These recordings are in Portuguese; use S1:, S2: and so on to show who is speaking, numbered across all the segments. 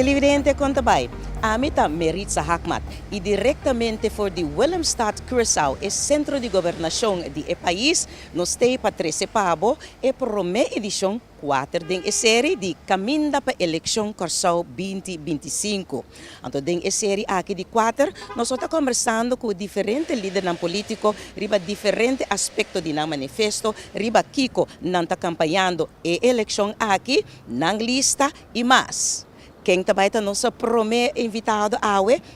S1: televidente contabay, amita Meritza Hakmat e diretamente for the Willemstad Curaçao e Centro de Governação de país, nos tem participado e prome edição 4 de série de Caminda para eleição Curaçao 2025. Então, de série aqui de 4, nós estamos conversando com diferentes líderes políticos, riba diferentes aspectos de manifesto, riba Kiko, não está campanhando a eleição aqui, na lista e mais. Quem também está nosso prome invitado,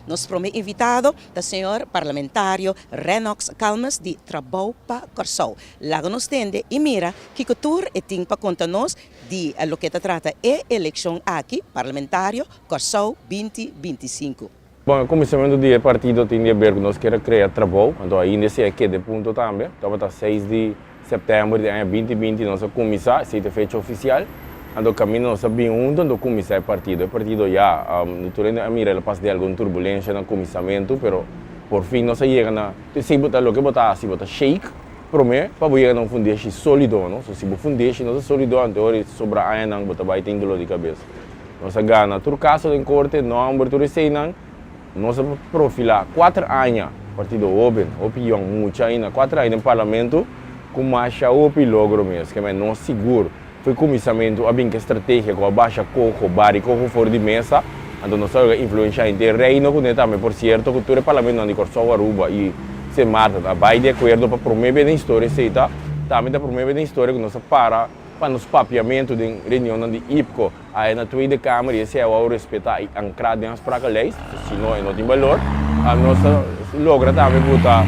S1: nosso prome invitado, o senhor parlamentário Renox Calmas de Trabalho para Curaçao. Lá nos tende e mira que tour e tem para contar-nos de lo que trata a eleição aqui, parlamentário Curaçao 2025.
S2: Bom, o começamento do partido tem a ver com nós queremos criar trabalho, então ainda se aqui de ponto também, então está 6 de setembro de 2020 nós começar, se é feito oficial. Ando caminho nós sabemos onde começar o partido já, naturalmente a mira passa de alguma turbulência no começamento, pero por fim nós chegamos na, se botar o que botar, se botar shake, para mim, para chegar a fundation sólido, não? Se o fundation não é sólido, então sobre a área não botar vai ter dor de cabeça. Nós ganha, por caso em corte, não, por sei não, nós profilar 4 anos, partido open, opinião muita ainda, 4 anos no parlamento, com mais o logro mesmo, que é não seguro. Foi começamento a bem que estratégia com a baixa coco, bari coco fora de mesa, então nós temos influência em reino com também por certo que todo o parlamento não de Curaçao Aruba e se Marta vai de acordo para promover a história seita, também para promover a história que nós para nos papiamento de reunião de IPCO, aí na tua câmara e esse é o respeitar e ancrar nas pragas leis, senão não tem valor, a nossa logra também botar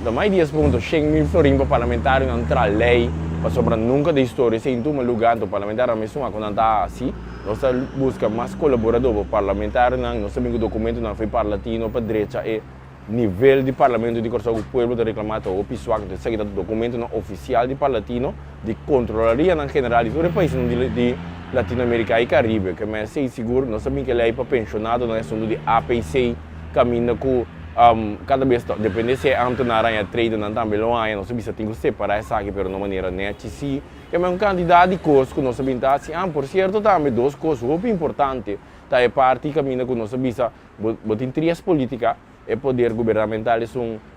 S2: da mais 10 pontos 100 mil florins para parlamentário não entrar lei para sobrar nunca de história, se em um lugar do parlamentar mesmo quando está assim, nós buscamos mais colaborador para parlamentar, nós sabemos que o documento não foi para latino, para direita e nível de parlamento de Curaçao, o povo de reclamar o pessoal que segue o documento não oficial de latino, de controlaria na general de todo o país de Latinoamérica e Caribe, que é sei seguro, nós sabemos que lei para pensionado não é só de APC, caminha com cada vez depende se é na aranha trade não também não há não sabia se tem que separar essa aqui pero de uma maneira net se é um candidato de custo não sabia assim por certo também dois costos muito importante tá é parte caminha com não sabia botar três política é poder governamental é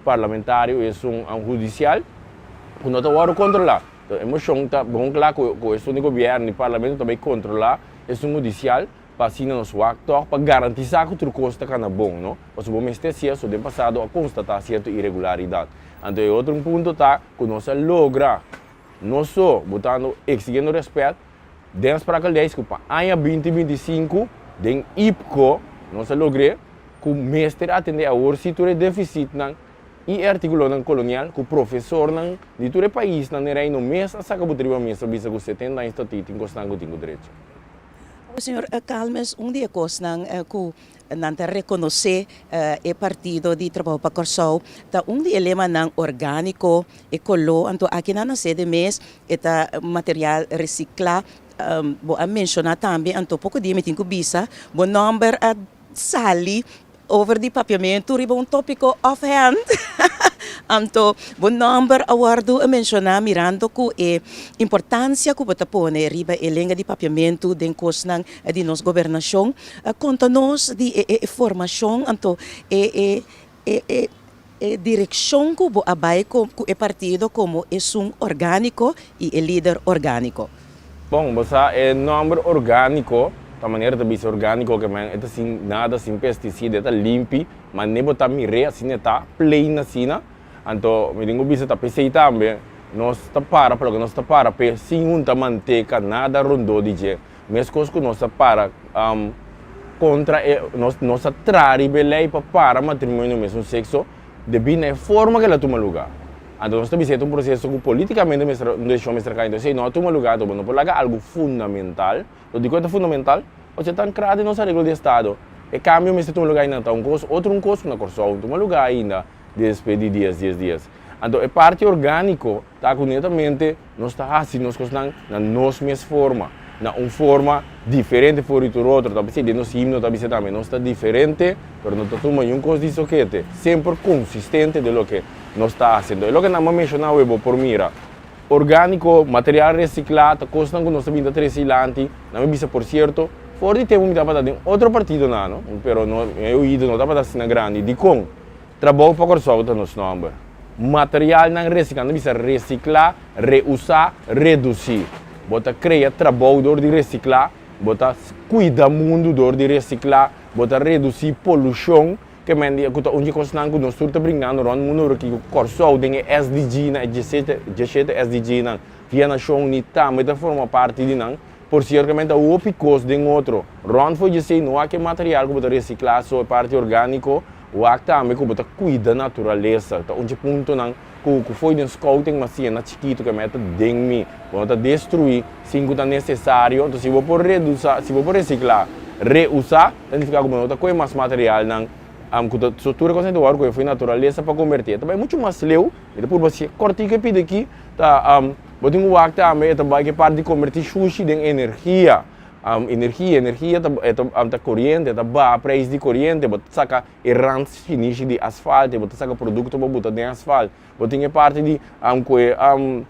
S2: parlamentário é judicial que não tá agora controlar então emoção tá bom claro com isso de governo e parlamento também controlar é judicial para assim nos actos para garantir que o custo está bom, não? Mas o bom é que se tem passado a constatar certa irregularidade. Então, outro ponto está que nós logra, não só botando exigindo respeito, dentro para aquele que para ano 2025, den IPCO, nós logra que o mestre atende a situação de déficit e artigo colonial que o professor de todo o país não era no mês a sacar o tribunal mês visa que 70 anos estatísticos constando com direito.
S1: O senhor Calmes, dia cosnan que não reconhecer o partido de trabalho para Curaçao, tá dia lema não orgânico, ecolo, então aqui na sede mês eta material reciclado, vou mencionar também, então pouco dia me tenho bisa, bom number a sali over de papiamento, riba tópico offhand. Então, bom number awardo a mencionar mirando que a importância que você põe riba a linha de papiamento de cosnan de nossa governação, conta-nos de formação, então, direção que você vai com o partido como é orgânico e líder orgânico.
S2: Bom, você é número orgânico, da maneira de ser orgânico, que é assim, nada sem pesticida, é limpo, mas nem botar mire, assim, está plain assim, então, me digo bisa tapi sei também, nós está para sem unta manteca, nada rondou de je. Mesmo coisa que nós está para contra nós trari belei para matrimônio mesmo sexo, depende da forma que ela toma lugar. Então, nós estamos fazendo processo que politicamente não deixou mestre cá, então se não toma lugar, então não pode lagar algo fundamental. Eu digo que é fundamental, você está criado em nossa regra de estado. E cambio mestre toma lugar ainda, outro curso na Curaçao toma lugar ainda. Después de 10 dias. Então, a parte orgânico está conectamente, nós está assim, nós gostamos na nossa mesma forma, na uma forma diferente for do outro, talvez de nosso himno, talvez também, nós está diferente, mas nós estamos em coisa de soquete, sempre consistente de lo que nós está fazendo. E lo que nós mencionamos por mira, orgânico, material reciclado, costam que nós estamos reciclando, não é por certo, Fora de tempo, me dá para dar outro partido, não, pero não, eu ido não dá para dar assim na grande, de com trabalho para cortar nos números. Material não reciclando, precisa reciclar, reusar, reduzir. Bota criar trabalho de reciclar, bota cuidar mundo de reciclar, bota reduzir poluição, que mendi aku onde constan ku nós turta brincando ron mundo que corso tem SDG na 17 SDG na via nação ni também da forma parte de não por certamente o picos de outro ron foi dizer não há que material que bota reciclar só parte orgânico o acta também que bota cuida natureza tá onde ponto não que foi de scouting mas sim na chiquito que meta dengue bota destruir sim que tá necessário então se vou por reduzir se vou por reciclar reusar então fica como outra coisa mais material não a estrutura conceitual que foi natureza para converter também muito mais leu e depois você corta que pede aqui tá botem o acta também também que parte de converter sushi em energia energia tá corrente tá ba preço de corrente bota saca errantes finish de asfalto bota saca produto para botar em asfalto botem parte de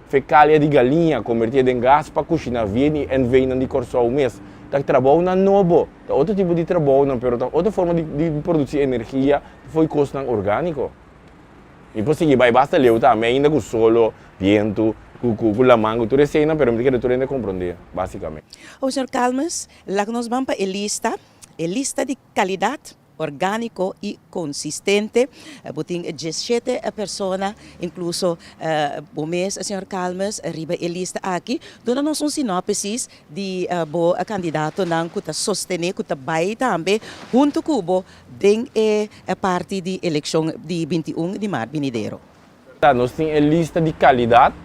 S2: fecália de galinha converter em gás para cozinhar vem e vem de corso o mês tá trabalho na novo, tá outro tipo de trabalho não, pero tá outra forma de produzir energia foi custo orgânico. E por seguir vai basta leu também ainda com solo, vento, com la mango, tudo isso ainda, pero me que tu ainda compreender, basicamente.
S1: O senhor Calmas, lá que nós vamos para a lista de qualidade orgânico e consistente. Botin 17 pessoas, incluso o mês, senhor Calmas, arriba a lista aqui, dando-nos sinopsis de bo candidato não que está sostener, que está vai também, junto com o den a parte de eleição de 21 de março vindouro.
S2: Nós temos a lista de qualidade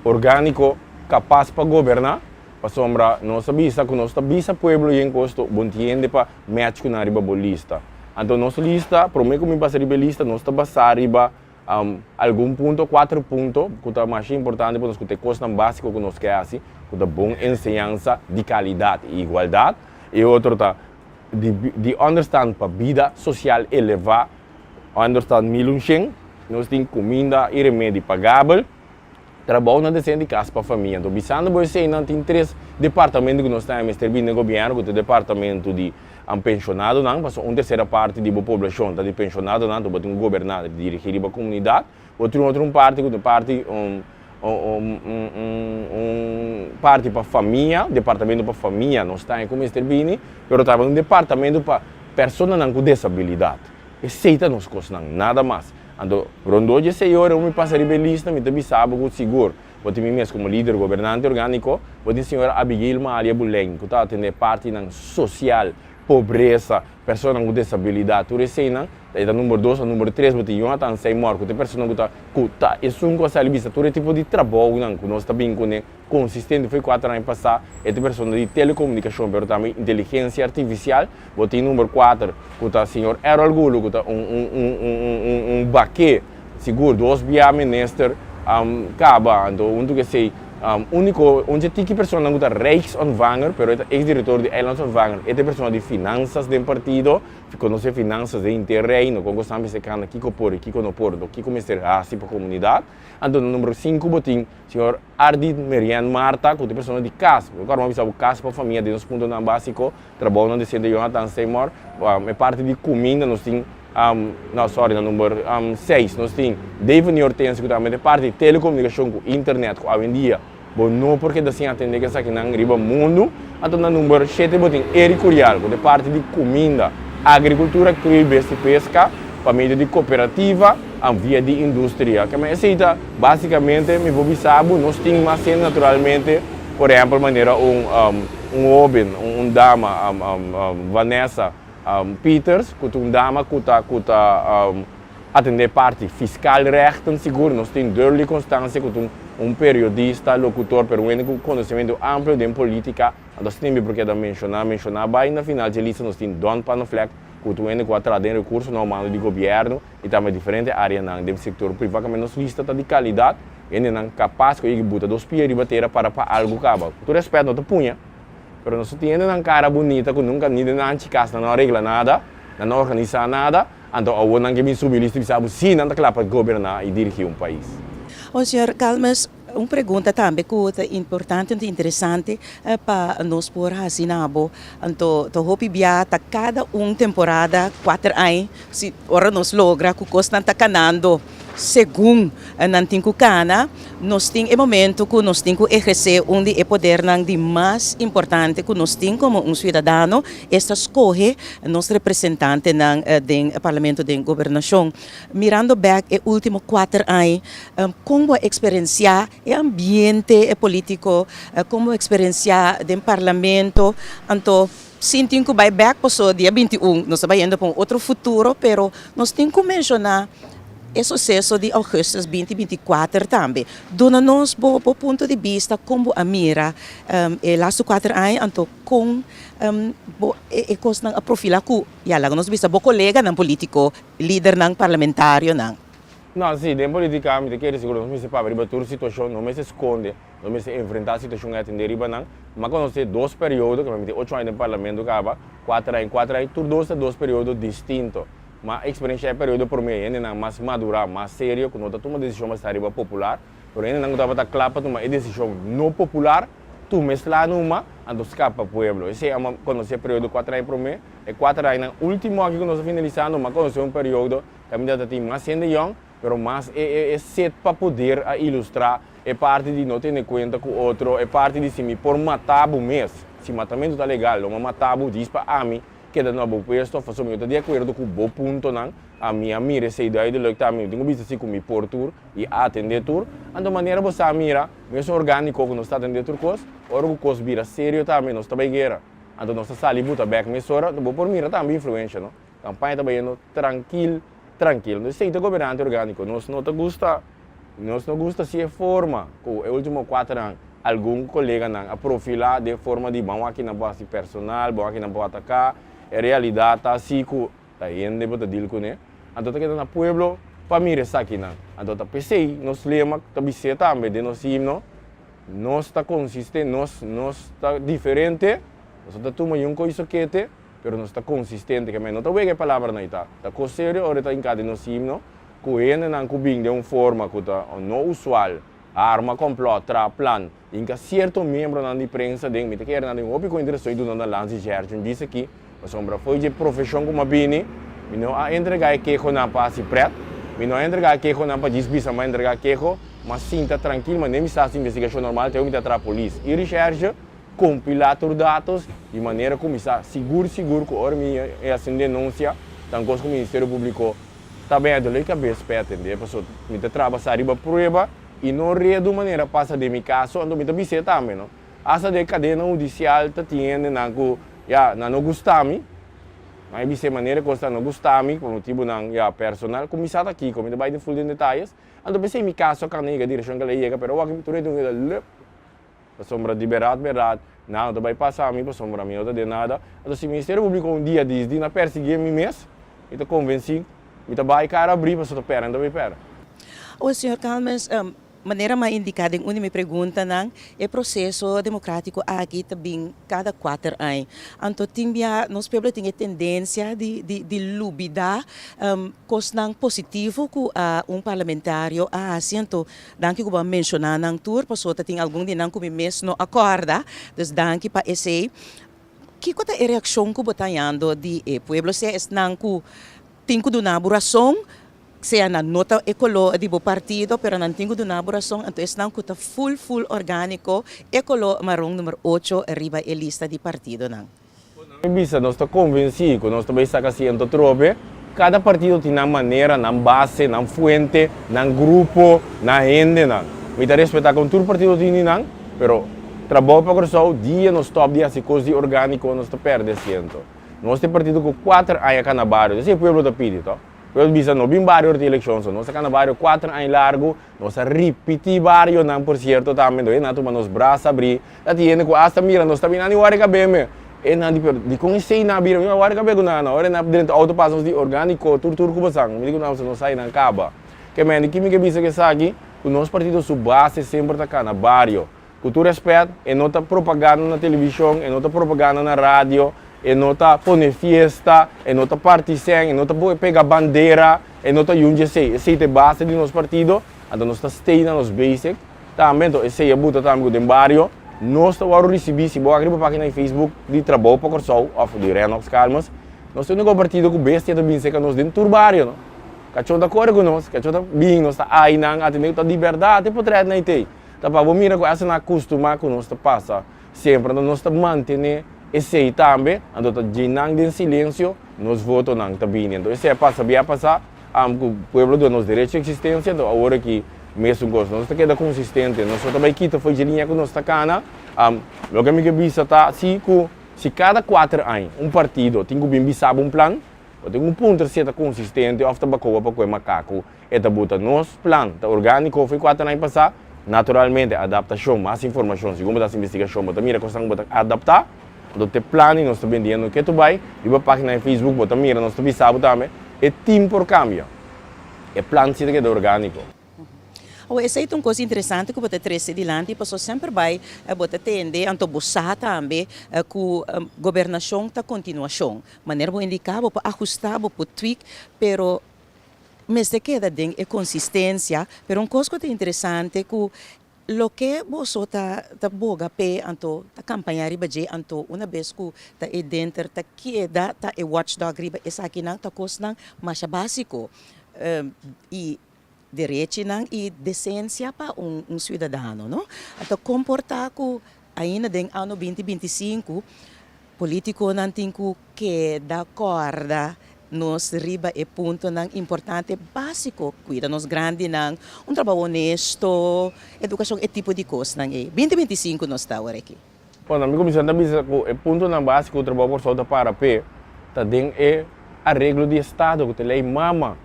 S2: orgânico capaz para governar. Para sombra, nossa bisa, que nossa bisa pueblo e encosto, bom tiende para match com a riba bolista. Então, nossa lista, prometo que me passa riba lista, nós está passar riba algum ponto, 4 pontos, que é mais importante para nós ter coisa básica que nós queremos, que é bom ensinança de qualidade e igualdade. E outro tá de understand para vida social elevada, understand milunchen, nós temos comida e remédio pagável. Trabalho na desenho de casa para a família. Então, bisando você não tem 3 departamentos que nós temos no governo, que é o departamento de pensionado, não, mas uma terceira parte da população está de pensionado, não, então tem um governante de dirigir a comunidade, outra parte que é parte para a família, departamento para a família, nós temos como Esterbini, mas também um departamento para pessoas com disabilidade. Aceita nos costas, nada mais. Então, quando eu senhor, eu me passaria a lista, me também sabe com seguro. Eu tenho mesmo como líder governante orgânico, eu tenho a senhora Abigail Maria Buleng, que está atendendo parte social, pobreza, pessoas com disabilidade, tudo isso aí, e número 2, número 3, eu tenho uma sem morte, que pessoas que está isso é uma coisa vista, todo tipo de trabalho que nós também consistente, foi 4 anos passados, é de pessoas de telecomunicação, mas também inteligência artificial, eu tenho número 4, que está o senhor Errol Gulo, que está baque, seguro, 2 minister, acaba, então, que sei, único, onde tem que pessoa não está Rijksaanvanger, pero é ex-diretor de Eilandsaanvanger, é pessoa de finanças do partido, conhece finanças de interreino, como sabe se cana, Kiko por, Kiko no por, Kiko Mr. Hasi para a comunidade. Então, número 5, botim, senhor Ardit Merian Marta, que é pessoa de casa, agora vamos saber casa para a família, de nos pontos básico, trabalho na descenda de Jonathan Seymour, é parte de comida, nós temos no número 6, nós temos David Hortense, que também é parte de telecomunicação, com internet, com a vendia. Bom, não porque assim atender que essa aqui não riba mundo. Então, no número 7, botem Eric Curial, que é parte de comida, agricultura, cria e pesca, família de cooperativa, a via de indústria. Que me aceita, basicamente, me vou avisar, nós temos mais naturalmente, por exemplo, maneira oben, dama, Vanessa Peters, que é uma dama que está atender parte fiscal, rechten, seguro, nós temos Durley Constância, que é periodista, locutor, pero com conhecimento amplo de política, nós temos porque da mencionar, bem na final de lista nós temos Don Panofleck, que é a traduzir recursos normais do governo e também diferentes áreas do setor privado, que nossa lista está de qualidade, e não capaz de botar 2 pies de bateria para algo cabo. Tu respeito, não te punha, mas nós temos uma cara bonita, que nunca nem na anticasta, não arregla nada, não organiza nada, então eu não que me subir lista, sabe, sim, não está claro para governar e dirigir país.
S1: O senhor Calmas, uma pergunta também que é importante e interessante para nós por Hasinabo. Então, to hopi biata cada temporada 4 anos, se ora nos logra que costa tá canando segundo nantin ku kana, nós tem momento que nós tem que exercer onde é poder nang de mais importante que nós tem como cidadão, esta escolhe nosso representante nang do parlamento de governação. Mirando back e último 4 anos, como experienciar o ambiente político, como experienciar do parlamento, então sinto que vai back para dia 21, nós estamos indo para outro futuro, pero nós temos que mencionar o sucesso de agosto 2024 também. Dona-nos o ponto de vista como a mira os 4 anos, então com e coisa a profila que lá nós vista o colega não político, líder não parlamentário não.
S2: Não, sim, dentro política, me quer seguro, não me se para toda situação, não me se esconde, não me se enfrentar a situação que atender riba não. Mas quando você 2 períodos, que me tem 8 anos no parlamento, 4 anos, tudo 2 períodos distintos. Mas a experiência é período por mim, ainda mais madura, mais sério, quando eu tomo uma decisão mais tarde popular, porém ainda não estava claro para tomar uma decisão não popular, tu mesclar numa, ando escapa para o povo. Esse é quando você período 4 anos para mim, é 4 anos, último aqui que nós finalizando, mas quando é período que a minha tem mais young, mas é set para poder ilustrar, é parte de não ter em conta com o outro, é parte de se me por matar o mês, se matamento está legal, não matar o diz para mim, que é no bom puesto, faço eu de acordo com o bom ponto não, a minha mira essa ideia de lutar, eu tenho visto assim com mi por tour e atender tour, então maneira você mira, mesmo orgânico que nós está atendendo tour coisa, ora o coisa vira sério também, nós está bem guerra, então nós está ali buta back mesora, então por mira também influência, não, campanha está bem tranquilo, nós sei que governante orgânico, nós não gosta se é forma, com o último 4 anos algum colega não, a profilar de forma de bom aqui na base personal, bom aqui na boa atacar a realidade está assim que está indo para deal com ele. Então está no pueblo para mim está aqui não. Então está pensei, nós lema está bem também de nós himno, nós está consistente, nós está diferente, nós está tomando coisa que é, pero nós está consistente que não está bem a palavra não está. Está com sério ora está em cada nós himno, que ele não combina de uma forma que está não usual. Arma complot, plan, em que certo membro da imprensa de que era na outra coisa interessante do na lance Gerson disse aqui, a sombra foi de profissão como bini, não a entregar que com na passe preto, não entregar que com na para disbisa, mas entregar que mas sinta tranquilo, mas nem está assim investigação normal, tem que ir a polícia e recherche, compilar os dados de maneira como está seguro que a minha é assim denúncia, então com o Ministério Público também é de cabeça para atender, pessoa me trabalha arriba prova e não de maneira passa de meu caso, então me também também, não? Essa de cadeia judicial tá tendo na não gostami, mas de maneira que não gostami, por motivo não personal, começar aqui, como vai de full de detalhes, então pensei meu caso que a direção que ela chega, pero aqui tu reto a sombra de verdade, não vai passar a mim, a sombra minha outra de nada, então se o Ministério Público dia diz, na perseguir me mês, então convenci, me vai cara abrir, mas eu pera, então vai pera.
S1: O senhor Calmes, maneira mais indicada em onde me pergunta não é processo democrático aqui também cada 4 anos. Então nós pueblo tem tendência de lubida coisa positivo que parlamentário assim então danke que vou mencionar não tour pessoa tem algum de não que mesmo não acorda, dus danke para esse que qual é a reação que botando de pueblo se é não que tem que dar buração sea na nota ecológica do partido, pero não tenho elaboração, então estão com full orgânico, ecolo marrom número 8, arriba a lista de partido. Não.
S2: Nós estamos convencidos, nós também estamos sendo trope, cada partido tem uma maneira, uma base, uma fuente, um grupo, uma gente. Me dá respeitar com todo partido tem não, pero trabalho para o dia nos top dia se coisa orgânico nós estamos perdendo. Nós temos partido com 4 anos aqui na barrio, esse é o povo da pidi, tá? Eu disse no bem barrio de eleição, nós estamos barrio 4 anos largo, nós repetir barrio não por certo também, nós não tomamos os braços abrir, a gente com esta mira nós também não hora que bem, e não de conhecer na bira, não hora que bem não, hora na dentro auto passamos de orgânico, tudo que passam, me digo não sai na caba, que me que me que bisa que aqui, o nosso partido sub base sempre está cá na barrio, com tu respeito, e não está propaganda na televisão, e não está propaganda na rádio. E não está põe festa, e não está particiando, e não está pega bandeira, e não está junto esse é base de nosso partido, então nós está stay na nos basic, Também, então, esse é buta também do barrio. Nós estamos recebendo, se você abrir página no Facebook de trabalho para Corsol, ou de Renox Calmas, nós temos um partido com bestia também, que nós dentro do barrio. Cachorro da cor com nós, cachorro da bem, nós está aí, não atendendo a liberdade, por trás não tem. Tá para mira com essa na costuma com nós passa sempre, nós está mantendo esse aí também, ando tá genang em silêncio, nós votamos não também. Então esse é passa via passar, o povo do nosso direito de existência, então agora que mesmo coisa, nós está queda consistente, nós só também quita foi de linha com nós cana, logo me que bisa tá se cada 4 anos partido tem que bem sabe plano. Tem ponto de ser consistente, ou para o macaco, é da bota nosso plano, tá orgânico, foi 4 anos passar, naturalmente, adaptação, mais informação, segundo as investigações, mas também a adaptar, do teu plano, nós estamos vendendo que tu vai, e a página no Facebook, mas também nós estamos sabendo também, é time por cambio, é plano que é orgânico.
S1: Essa é uma coisa interessante que você traz adiante, porque sempre vai atender a buscar também que a governação está continuação. Maneira de indicar, para ajustar, para tweak, pero mas se queda é consistência, pero uma coisa que é interessante que lo que você está boga pe anto ta campanha riba je anto uma vez que ta é dentro ta queda ta é watchdog riba essa aqui não ta coisa mais básico e direito e decência para cidadão, não? Então comportar que ainda no ano 2025 político não tem que dar corda nos riba e ponto não importante básico cuida nos grande não trabalho honesto educação e tipo de coisa não é 2025 nós está agora aqui.
S2: Bom, amigo me senta bisa que ponto não básico o trabalho por solta para p tá den é arreglo de estado que lei mama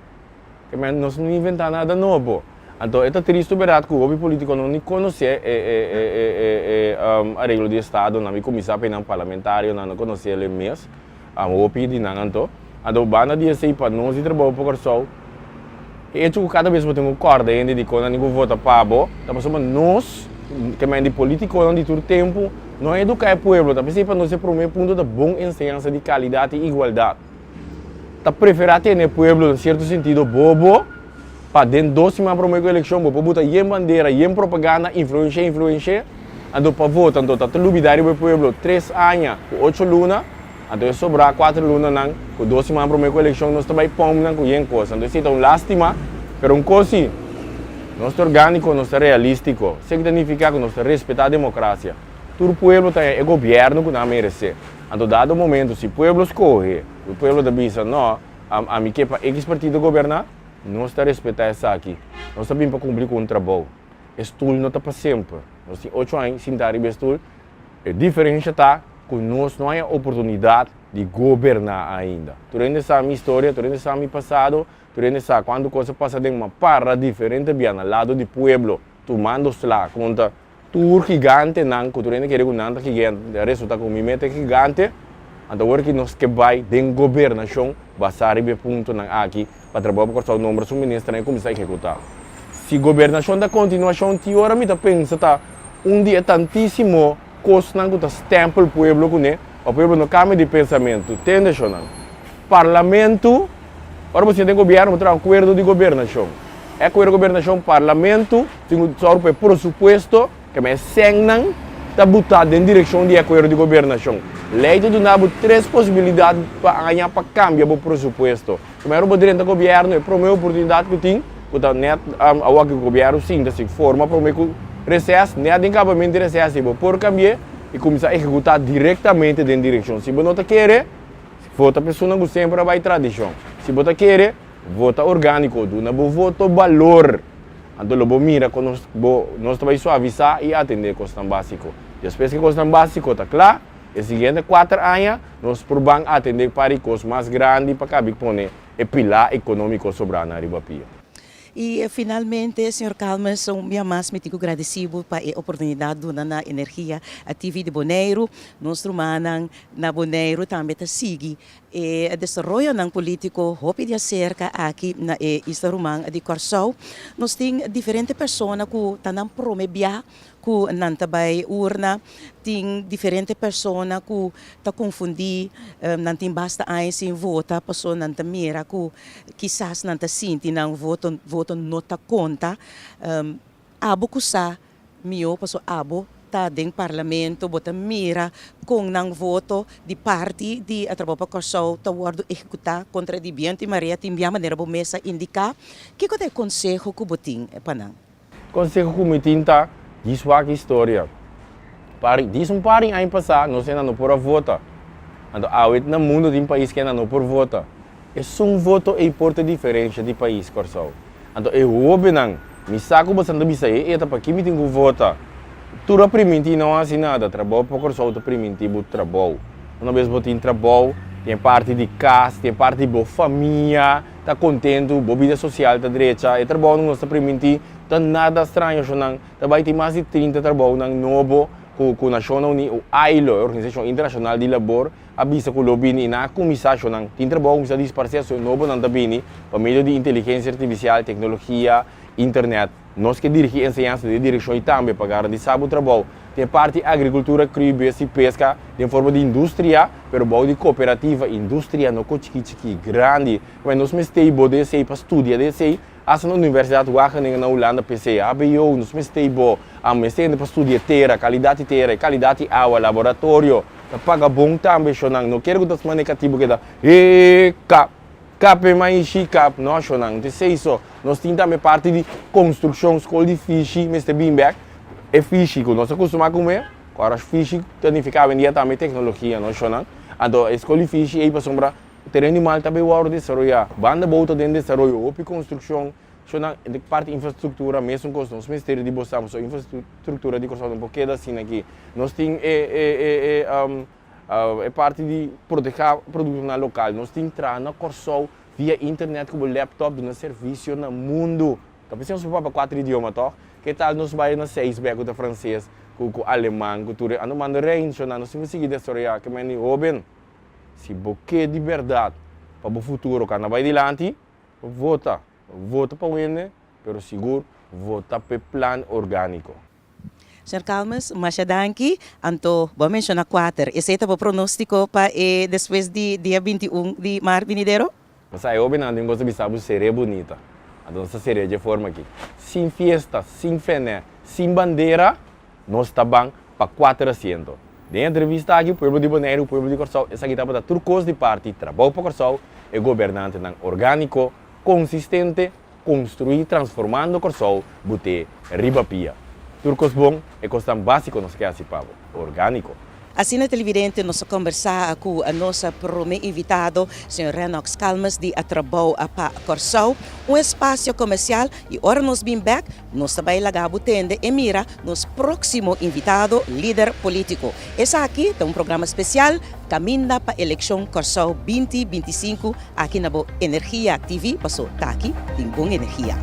S2: que nós não inventa nada novo. Então, é triste verdade que o governo político não conhece arreglo de Estado, não começar a não parlamentário, não conhece ele mesmo, o opinião não então. Então, bana dia sei para nós e trabalho por sol. E que cada vez que temos corda ainda de quando ninguém vota para bo, tá passando nós que mais de político não de todo tempo, não educar o povo, tá pensando para nós é para um ponto de bom ensinança de qualidade e igualdade. Tá preferir ter no povo, em certo sentido, bobo, para dentro de uma promessa eleição, para botar em bandeira, em propaganda, influência, então para votar, então tá telubidar o povo 3 anos, 8 lunas, então sobrar 4 lunas, não, com 12 uma promessa eleição, nós também pomos com em coisa, então isso é lástima, mas coisa, nós orgânico, nós realístico, significa que nós respeitar a democracia. Todo o povo tem o governo que não merece. Então, dado o momento, se o povo escolhe, o povo diz, não, a mim que para X partido governar, nós está respeitar isso aqui. Nós estamos para cumprir com o trabalho. Estul não está para sempre. Nós temos 8 anos sem estar em estul. A diferença está que nós não temos oportunidade de governar ainda. Tu ainda sabe a minha história, tu ainda sabe o meu passado, tu ainda sabe quando coisa passa de uma para diferente, bem, ao lado do povo, tu mandas lá, conta. Tour gigante não, que tu ainda quer que nada gigante, resulta com uma meta gigante, então agora que nós que vai dentro da governação, basar em ponto não aqui, para trabalhar com o número do ministro e começar a executar. Se a governação da continuação, te ora me pensa, tá, dia tantíssimo, coisa não que stempel o povo com o povo não cambia de pensamento, entende, não? Parlamento, agora você tem governo, tem um acordo de governação. É acordo de governação, parlamento, tem só o pressuposto, que é senang está botado em direção de acordo de governação. Lei do nabo 3 possibilidades para ganhar para cambiar o pressuposto. Primeiro, o direito do governo é para uma oportunidade que tem, que está net ao que o governo sim, se forma para o recesso, nem tem acabamento de recesso, por cambiar e começar a executar diretamente em direção. Se você não quer, vota a pessoa que sempre vai tradição. Se você quer, vota orgânico, do nabo voto valor. Então, logo mira que nós também suavizar e atender a custo básico. Depois que o custo básico está claro, os seguintes 4 anos, nós probamos atender para os mais grandes para que poner o pilar econômico sobre na Ribapia.
S1: E finalmente, Sr. Calmas, sou mais me agradecido para a oportunidade na energia ativa de Bonaire. Nós manang na Bonaire também está seguir o desenvolvimento ng político hopi de acerca aqui na Istarumang de Corsol. Nós temos diferentes pessoas que estão promebia que não tabay urna, tem diferentes pessoas que estão confundir, não tem basta aí sem vota, pessoa não tá mira que quizás não tá sinti não voto não tá conta, abo kusa mio paso abo ta ding parlamento bota mira com nang voto di parti di atrabopa Corsau ta wardo executar contra di Bianti Maria timbia maneira bo mesa indicar que kote consejo ku boting panang.
S2: Consejo comitinta, diz uma história. Diz paring aí passar, não sei não por vota. Então, awit no mundo de país que não por vota. É voto e importa diferença de país Corsau. Então, eu houve não, me saco bastante bisa e para que me tenho vota. Tura primiti não há nada, trabalho para Corsau tu primiti bu trabalho. Uma vez botin trabalho, tem parte de casa, tem parte de família, tá contente, boa vida social da direita, e trabalho não está primiti, tá nada estranho não. Também tem mais de 30 trabalho não novo com a National o ILO, Organização Internacional de Labor, avisa que o lobby na comissão não tem trabalho com essa disparciação novo não também, por meio de inteligência artificial, tecnologia, internet. Nós que dirigimos a ensinança de direção e também para garantir o trabalho. Tem parte de agricultura, criouça e pesca, tem forma de indústria, pero bom de cooperativa, indústria não é grande. Mas nós estamos desse para estudar desse, assim na Universidade de Wageningen na Holanda, PC, ABO, nós estamos para estudar terra, qualidade água, laboratório, paga bom também, não quero que das negativo que dá, cap mais cap, nós não sei isso. Nós temos também parte de construção, escola de fish, mas também é fish que nós acostumamos a comer. Agora, fish significa vender também tecnologia, nós não. Então, escola de fish aí para sombra, terreno animal também o ar desenvolver, banda volta dentro de desenvolver, ou construção, de parte de infraestrutura, mesmo com nós ministério de bolsa, so infraestrutura de construção um pouquinho assim aqui. Nós temos é parte de proteger produto local. Nós temos que entrar na Corsau via internet com o laptop de um serviço no mundo. Então, precisamos para 4 idiomas, tá? Que tal nós vai na 6 becos de francês, com alemão, com tudo. Ano mandarim, nós temos que seguir a história que é open. Se você de verdade para o futuro, quando vai adiante, vota. Vota para o Wene, mas seguro, vota para o plano orgânico.
S1: Sr. Calmas, masya danki, anto, ba menciona 4, esse é o pronóstico para depois de dia 21 de março vindouro?
S2: Mas aí, obviamente, nós precisamos ser bonita. A nossa sereia de forma aqui. Sem festa, sem fené, sem bandeira, nós estamos para 400. De entrevista aqui, o povo de Bonaire, o povo de Corsau, essa aqui está para turcos de parte, trabalho para Corsau, é governante orgânico, consistente, construir, transformando Corsau, bote ribapia. Turcos bom é questão básica nos que assipavo, orgânico.
S1: Assim na televidente, nós conversar com a nossa primeiro invitado, Sr. Renox Calmas, de Atrabou a Corsau, espaço comercial, e ora nós bem back, nós também lagabo tende e mira nos próximo invitado, líder político. Esse aqui é programa especial, caminha para a eleição Corsau 2025, aqui na Energia TV, passou tá aqui, tem boa energia.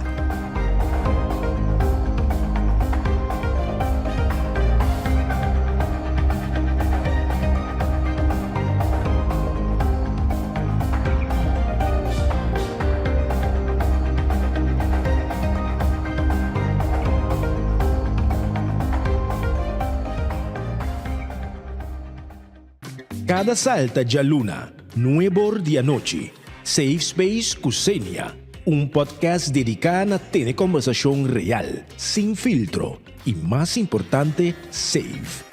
S3: Cada salta de luna, nuevo de noche, Safe Space Kusenia, podcast dedicado a tener conversación real, sin filtro y más importante, safe.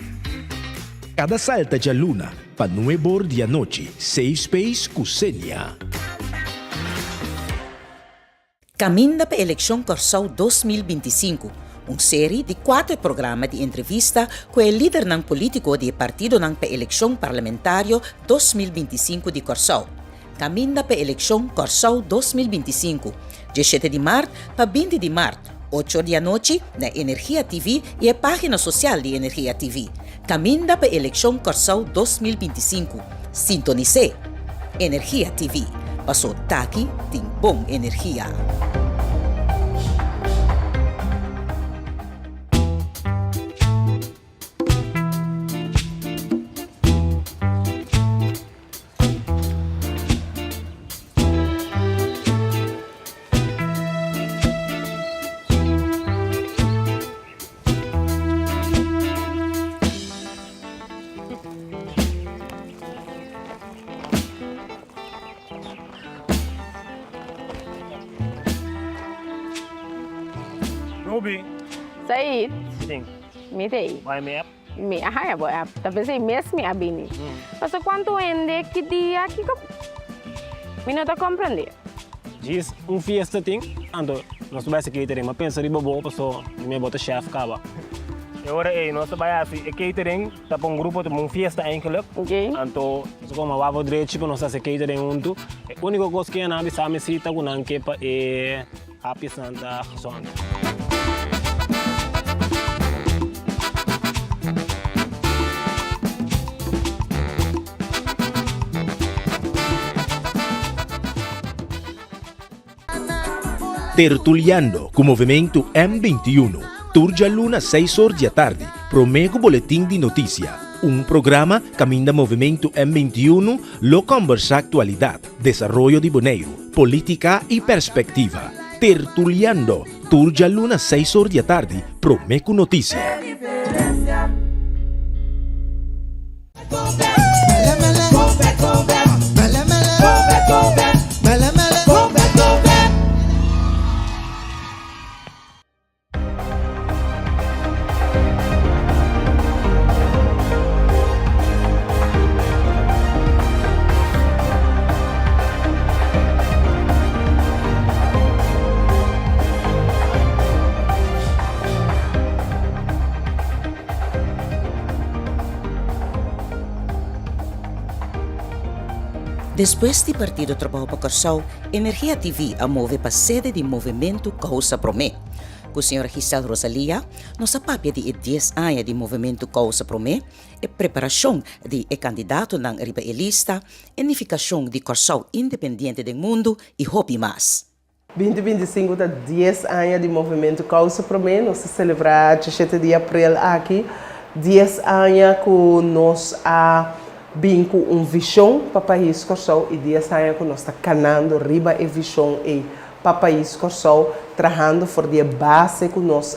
S3: Cada salta de luna, para nuevo de noche, Safe Space Kusenia.
S1: Caminha para a eleição Corsau 2025. Série de 4 programas de entrevista com o líder político do partido para a eleição parlamentar 2025 de Corsau. Caminha para a eleição Corsau 2025, 17 de março para 20 de março, 8 da noite, na Energia TV e a página social de Energia TV. Caminha para a eleição Corsau 2025. Sintonize Energia TV. Passou aqui, tem bom energia.
S4: Ruby.
S5: Said.
S4: Sim. Mitei.
S5: Vai me up.
S4: Me ahaya boy ap. Tapi sei mes me abini. Paso quanto ende que dia que me não tá compreender.
S5: Diz fiesta ting, ando nós vai se catering, mas pensa riba bom passo, me bota chef caba. E agora nós vai assim, catering, tá para grupo de fiesta eigenlijk.
S4: Ok.
S5: Anto, so como vavo direito para nós fazer catering junto. A única coisa que na bisa me cita com nanke pa Happy Santa Sonda.
S3: Tertuliando com o movimento M21. Turja Luna 6 horas da tarde. Promego Boletim de Notícia. Programa caminha movimento M21, lo conversa atualidade, desarrollo de Bonaire, política e perspectiva. Tertuliando. Turja Luna 6 horas da tarde. Promego Notícia.
S1: Depois de Partido Trabalho para Corsau, Energia TV a move para a sede do movimento Causa Promé. Com a senhora Gisela Rosalia, nossa papia de 10 anos de movimento Causa Promé, e preparação de candidato na riba lista, unificação de Corsau independente do mundo e hobby mais.
S6: 2025 está 10 anos de movimento Causa Promé, nós celebramos 17 de abril aqui, 10 anos que nós bem com visão para o país Corsau e 10 anos que nós está canando riba e visão para o país Corsau, trabalhando por a base que nós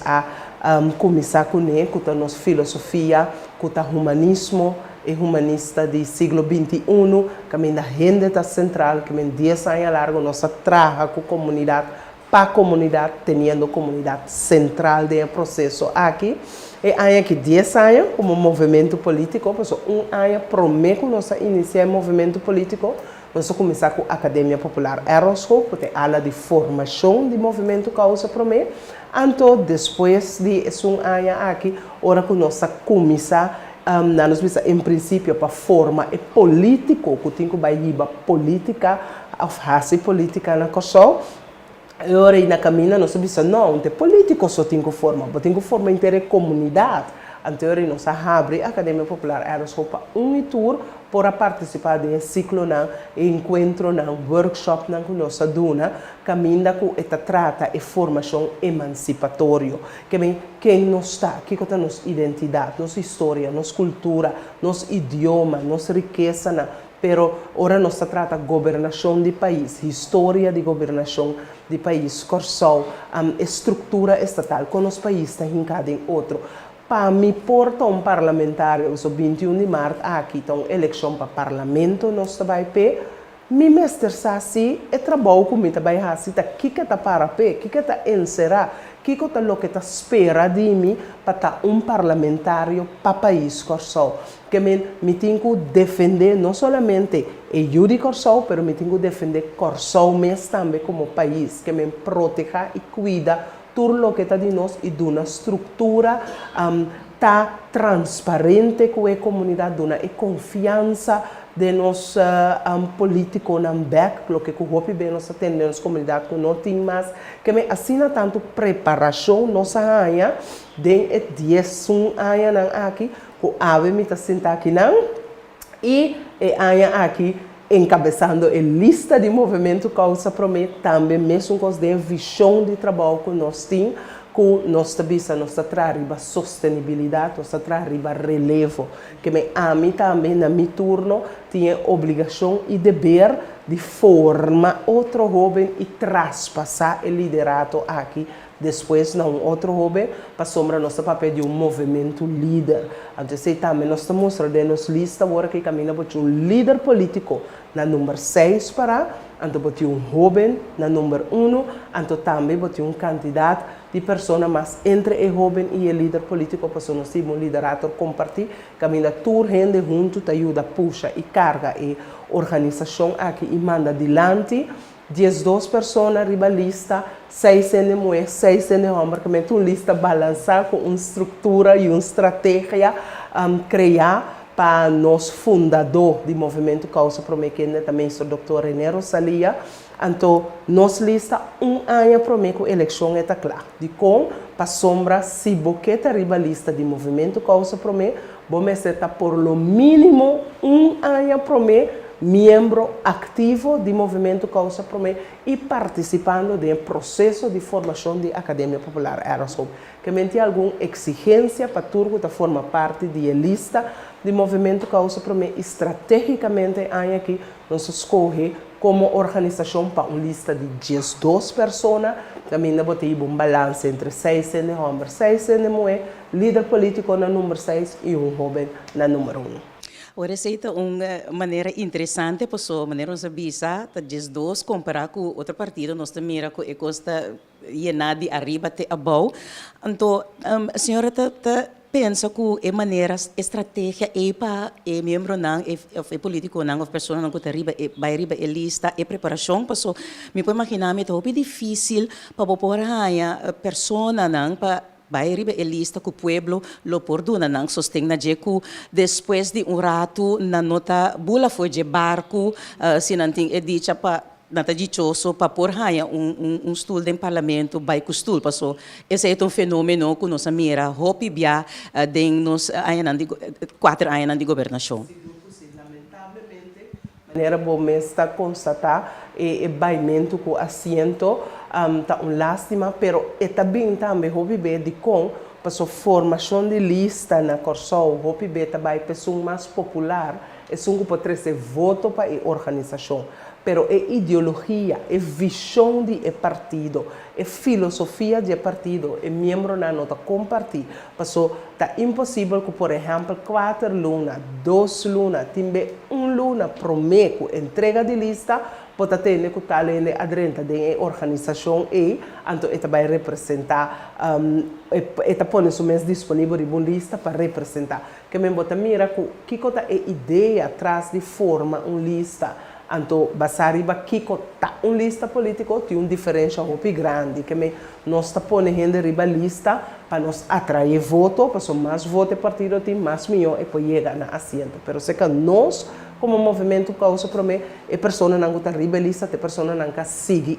S6: começar com a nossa filosofia, com o humanismo e humanista do século XXI, que a renda está central, que 10 anos largo nós trabalha com a comunidade, para a comunidade, tendo a comunidade central do processo aqui. E aí que 10 anos como movimento político, ano promete que nós iniciar movimento político, nós começar com a Academia Popular Erosco, que tem aula de formação de movimento Causa Promé. Então, depois de um ano aqui, hora que nós começar em princípio, para forma político, que tem que ir política, a fase política na Kosovo. E ora na caminha nós pensamos, não, tem político só tem que formar, mas tem que formar inteira comunidade. Então, nós abrimos a Academia Popular Erosco para tour para participar de ciclo, encontro, workshop que nós damos, caminha que trata de formação emancipatória. Quem nós está, que é nossa identidade, nossa história, nossa cultura, nosso idioma, nossa riqueza, pero ora nós trata governação de país, história de governação de país, Corsau, estrutura estatal, com os países está hincado em outro. Para me porta parlamentário, o 21 de março, aqui então eleição para parlamento, nós vai ter, me mestre assim, é trabalho que me vai fazer, que está para pé, que está encerrar, que está o que está espera de mim para estar parlamentário para o país Corsau. Que me tenho que defender não somente o de Corsau, mas me tenho que defender Corsau mesmo também como país, que me proteja e cuida tudo o que está de nós e de uma estrutura tá transparente com a comunidade, e confiança de nós políticos na back, o que o hopi bem nós atendemos a comunidade que não tem mais, que me assina tanto preparação nossa área de 10 anos aqui, que a ave me está sentado aqui não e a aqui encabeçando a lista de movimento Causa Promé, também mesmo com a visão de trabalho que nós temos, que nós trazemos sustentabilidade, nós trazemos relevo, que a mim também, na meu turno, tinha obrigação e dever de formar outro jovem e traspassar o liderado aqui. Depois, não, outro jovem, passou para nosso papel de movimento líder. Então, também nós estamos mostrando nossa lista agora que caminha para líder político na número 6 para, então, jovem na número 1, então também candidato de persona, mas entre o jovem e o líder político, para nós temos um liderato compartir, caminha toda gente junto, te ajuda, puxa e carga e organização aqui e manda adiante. 12 pessoas arriba a lista, 6 em mulher, 6 em homem, que uma lista balançada com uma estrutura e uma estratégia criar para nós fundador do movimento Causa Promequena, também o Dr. René Rosalia. Então, nossa lista, ano para mim, a eleição está clara. De com, para sombra, se boquete arriba a lista do movimento Causa Promê, vamos estar por lo mínimo ano para mim, membro ativo do movimento Causa Promê e participando do processo de formação da Academia Popular Aerosol. Que tem alguma exigência para turco da forma parte da lista do movimento Causa Promê estrategicamente aqui nós escolhe como organização para uma lista de 12 pessoas, também nós botei um balanço entre 6 em homem, 6 em mulher, líder político na número 6 e um jovem na número 1.
S1: Ora, essa é uma maneira interessante, porque a maneira de visa, diz dois, comparar com outro partido, nós também mira com a costa de arriba até abaixo. Então, a senhora pensa que a maneira, estratégia é para o membro não, é político não, a pessoa não que arriba, vai arriba a lista, é preparação, porque me pode imaginar que é difícil para pôr a pessoa não para vai arriba a lista que o pueblo lo porduna não sostém na jecu depois de rato na nota bula foi de barco se não tem dicha para nata dichoso para por haya stool do parlamento vai com stool passou esse é um fenômeno que nós mira hopi bia den nos ayan de 4 anos de governação.
S6: Maneira bom está constatar e baimento com assento tá lástima, pero também houve de com para a formação de lista na Corsol, houve também pessoa mais popular, é um que pode voto para a organização. Pero é ideologia, é visão de partido, é filosofia de partido, é membro na nota compartir. Passou, tá impossível que, por exemplo, 4 lunas, 2 lunas, também 1 luna prometo entrega de lista, pode ter que tal aderente da organização e então ele vai representar, ele põe o mês disponível de uma lista para representar. Que me bota mira que é a ideia atrás de forma uma lista. Então, basariba kiko tá lista política tem uma diferença muito grande que nós está pondo gente riba lista para nós atrair voto, para mais voto partido tem mais melhor e para chegar na assento. Pero se que nós como movimento Causa Promê, a pessoa não está riba lista, a pessoa não está sigue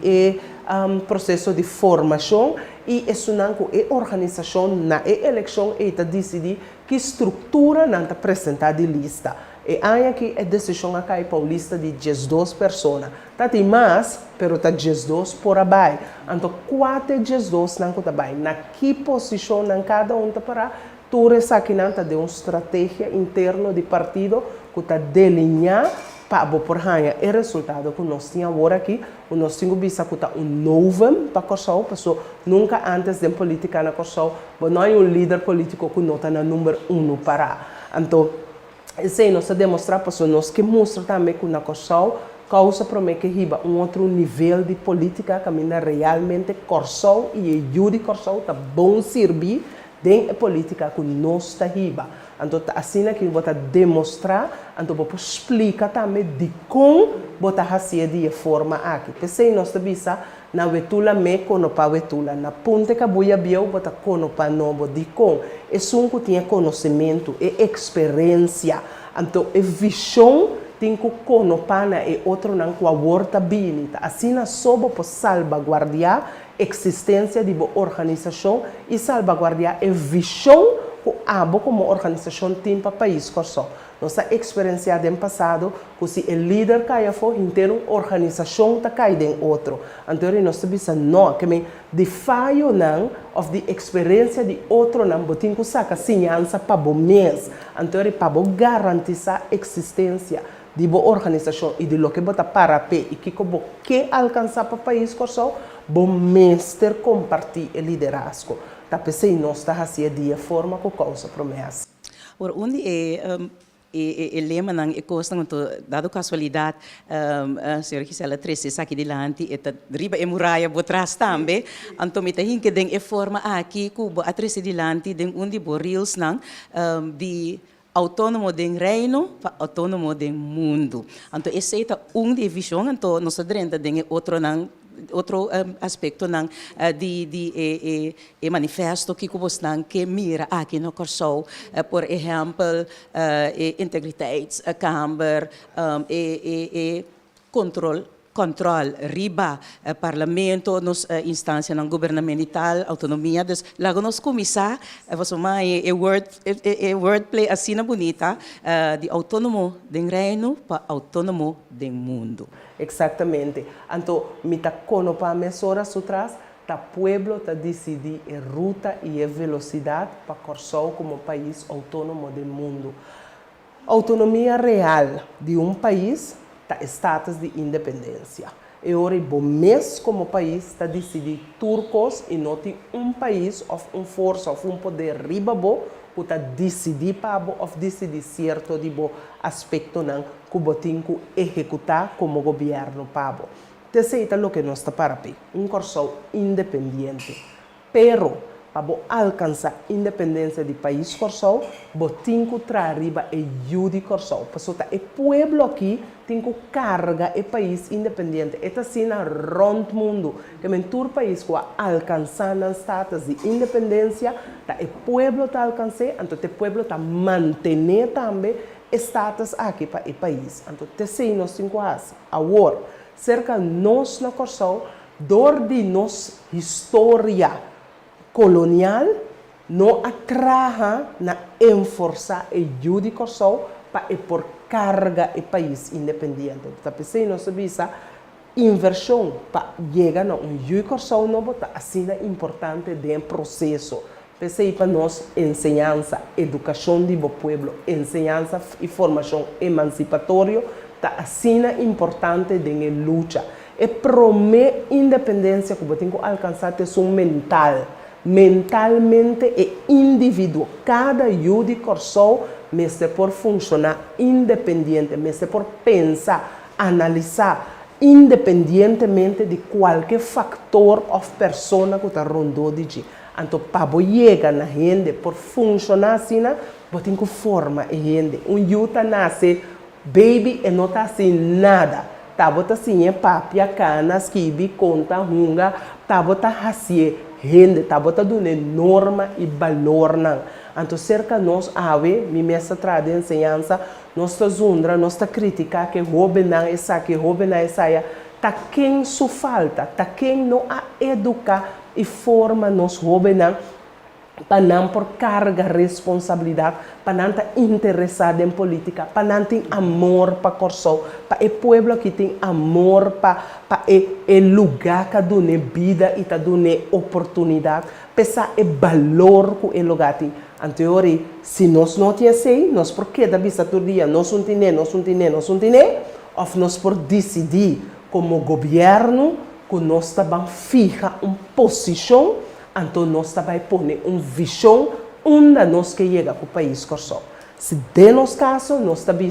S6: o processo de formação e isso não é organização na eleição e está decidir que estrutura não está apresentada de lista. E aí que a decisão a cair para a lista de 12 pessoas. Tá tem mais, pero tá 12 por abaixo. Então, 4 12 não está bem. Na que posição não cada um está para tudo isso aqui não está de uma estratégia interna de partido que está delinear para por ganhar o resultado que nós tínhamos agora aqui. Nós temos visto que está novo para Corsol, pessoal. Nunca antes de política na Corsol, não é líder político que não está na número 1 para. Então, isso nós demonstrar para nós que mostra também que na Corsol Causa Promê que riba outro nível de política caminha realmente Corsol e o Yuri Corsol está bom servir dentro da política que nós está riba. Então assim que vou demonstrar, então vou explicar também de como vou fazer de forma aqui. Porque nós visa na vetula me conopa vetula na ponte que buia biau bota conopa novo de com é que tinha conhecimento e experiência então é visão tem que conopa na e outro não com a volta binita assim na sobo por salvaguardar existência de organização e salvaguardar a visão que abo como organização tem para o país Corsol. Nossa experiência do passado, que se o líder caia for inteiro, a organização está caindo em outro. Então, nós precisamos não, que me de falho não, ou de experiência de outro não, botem que saca sinhança para o mês. Então, para garantir a existência de boa organização e de lo que bota para pé e que alcançar para o país Corsol, bom mestre compartilhar o liderazgo. Tá pensei nós está assim de forma que causa promessa.
S1: Ora, onde é e lema ng costa ng dado casualidad Sr. Gisela Trece sa aqui delante eta riba e muraya botras tambe anto mitahin que den e forma aqui cubo a Trece delante den undi borils ng di autônomo den reino pa autônomo den mundo anto essa é de visão anto nossa drenta den outro aspecto ng manifesto que kubos ng que mira aqui no Corsou, por exemplo, integridade, camber, control riba parlamento nos instância ng governamental autonomia des lago nos komisa was mai wordplay assim na bonita de autônomo den reino pa autônomo den mundo.
S6: Exactamente. Então, me tá cono para mesura atrás, tá pueblo tá decidir a ruta e a velocidade para Corsou como país autônomo do mundo. Autonomia real de país tá status de independência. E ora o mês como país está decidir turcos e não tem país ou força ou poder ribabo que está decidir para ou decidir certo de aspecto não que botin que executar como governo para Desse lo que nós está para Corsou independente. Pero para alcançar a independência do país Corsou, botin que trariba e ajude Corsou. Porque o pueblo aqui tem que carga o país independente. Eta assim na rond mundo, que mentur país que alcançar o status de independência, o pueblo está alcançando, então o pueblo está manter também status aqui para o país. Então, assim nós temos quase agora cerca nós na Corsou, dor de nossa história colonial, não atraha na enforçar e ajude Corsou para por carga o país independente. Então, pensei nós visa inversão para chegar a ajude Corsou novo, tá assim é importante dentro do processo. Pensei para nós ensinança, educação do povo, ensinança e formação emancipatória, tá assim é importante dentro da luta. E promete independência que tem que alcançar a mental. Mentalmente e indivíduo. Cada ajude Corsou mesmo por funcionar independente, mesmo por pensar, analisar, independentemente de qualquer fator ou pessoa que está rondando de ti. Então, para chegar na gente, por funcionar assim, você tem que formar a gente. Yuta nasce, baby, e não está assim nada. Tá bota assim, papia, cana, skibi, conta, hunga, tá bota assim, gente, tá bota dando norma e valor não. Então, cerca nós ave, me messa traz de ensinança, nós tá zundra, nós tá criticar que rouba não essa, que rouba não essa, tá quem su falta, tá quem não a educar e forma nós rouba não, para não por carga responsabilidade, para não estar interessado em política, para não ter amor para Corsou, para o povo que tem amor para o lugar que dá vida e dá oportunidade, pensar o valor que o lugar tem. Então, se nós não temos sei, nós por que da vista todo dia, nós não temos, ou nós por decidir como governo que nós também fica uma posição. Então, nós também pôr uma visão onde nós queremos chegar para o país Corsou. Se de nosso caso, nós também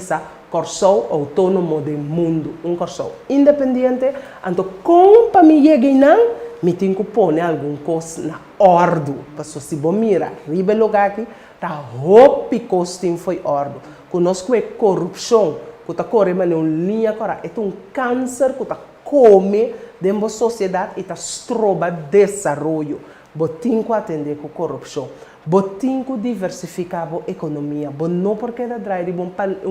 S6: Corsou autônomo do mundo, Corsou independente. Então, como para mim chegar, me tenho que pôr alguma coisa na ordem. Porque se você mira, riba lugar aqui, está roupa e costume foi ordem. Conosco é corrupção, que está correndo em uma linha correta. É câncer que está come dentro da sociedade e está estroba desenvolvimento. Botinho que atender com corrupção, botinho que diversificar a economia, não porque da drive